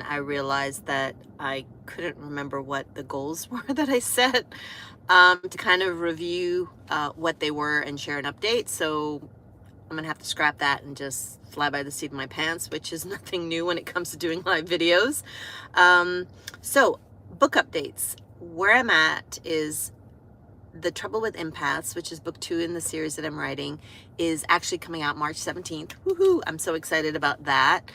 I realized that I couldn't remember what the goals were that I set, to kind of review what they were and share an update. So I'm gonna have to scrap that and just fly by the seat of my pants, which is nothing new when it comes to doing live videos. Um, so book updates. Where I'm at is The Trouble with Empaths, which is book 2 in the series that I'm writing, is actually coming out March 17th. Woohoo! I'm so excited about that.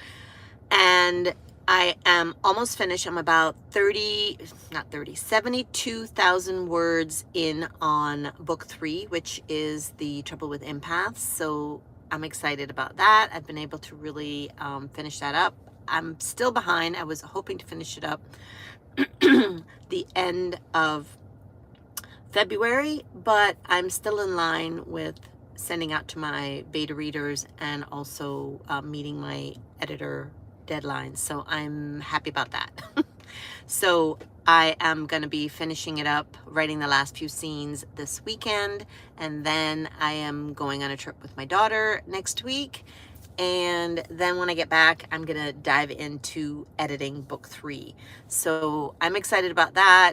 And I am almost finished. I'm about 72,000 words in on book 3, which is The Trouble with Empaths. So I'm excited about that. I've been able to really finish that up. I'm still behind. I was hoping to finish it up the end of February, but I'm still in line with sending out to my beta readers and also meeting my editor deadlines. So I'm happy about that. So I am going to be finishing it up, writing the last few scenes this weekend, and then I am going on a trip with my daughter next week. And then when I get back, I'm going to dive into editing book 3. So I'm excited about that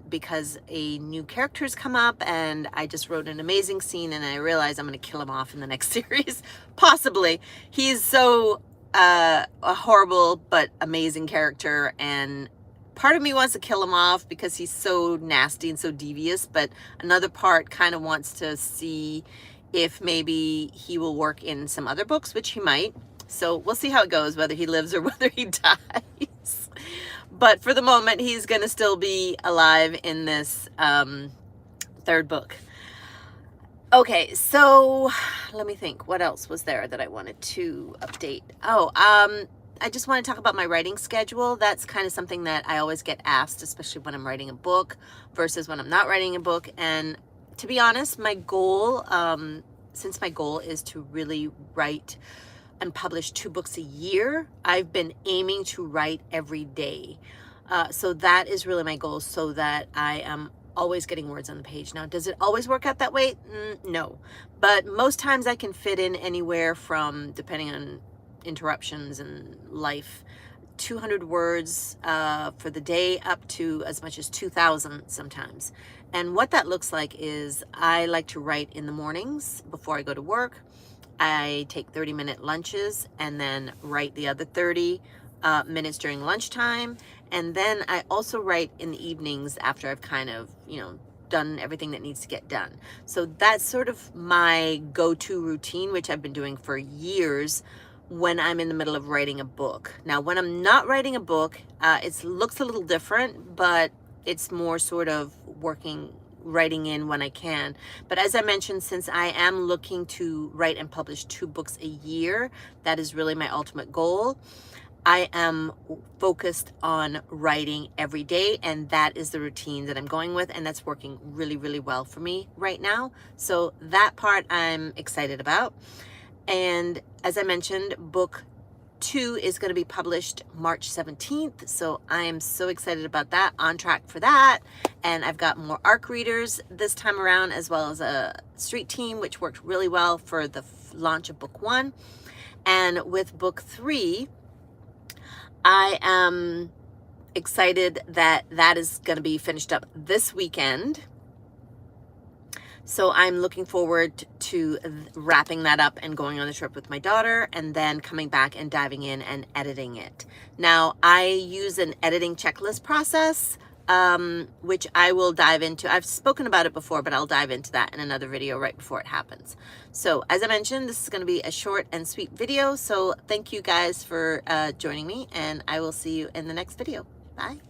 because a new character's come up and I just wrote an amazing scene and I realize I'm going to kill him off in the next series. Possibly. He's so a horrible but amazing character, and part of me wants to kill him off because he's so nasty and so devious, but another part kind of wants to see if maybe he will work in some other books, which he might. So we'll see how it goes, whether he lives or whether he dies. But for the moment, he's going to still be alive in this third book. Okay, so let me think. What else was there that I wanted to update? Oh, I just want to talk about my writing schedule. That's kind of something that I always get asked, especially when I'm writing a book versus when I'm not writing a book. And to be honest, my goal, since my goal is to really write and publish 2 books a year, I've been aiming to write every day. So that is really my goal, so that I am always getting words on the page. Now, does it always work out that way? No. But most times I can fit in anywhere from, depending on interruptions and life, 200 words for the day up to as much as 2,000 sometimes. And what that looks like is I like to write in the mornings before I go to work. I take 30-minute lunches and then write the other 30 minutes during lunchtime. And then I also write in the evenings after I've kind of, done everything that needs to get done. So that's sort of my go-to routine, which I've been doing for years when I'm in the middle of writing a book. Now, when I'm not writing a book, it looks a little different, but it's more sort of writing in when I can. But as I mentioned, since I am looking to write and publish 2 books a year, that is really my ultimate goal. I am focused on writing every day, and that is the routine that I'm going with, and that's working really, really well for me right now. So that part I'm excited about. And as I mentioned, book 2 is going to be published March 17th. So I am so excited about that, on track for that. And I've got more ARC readers this time around, as well as a street team, which worked really well for the launch of book 1. And with book 3, I am excited that that is going to be finished up this weekend. So I'm looking forward to wrapping that up and going on the trip with my daughter, and then coming back and diving in and editing it. Now, I use an editing checklist process, which I will dive into. I've spoken about it before, but I'll dive into that in another video right before it happens. So as I mentioned, this is going to be a short and sweet video. So thank you guys for joining me, and I will see you in the next video. Bye.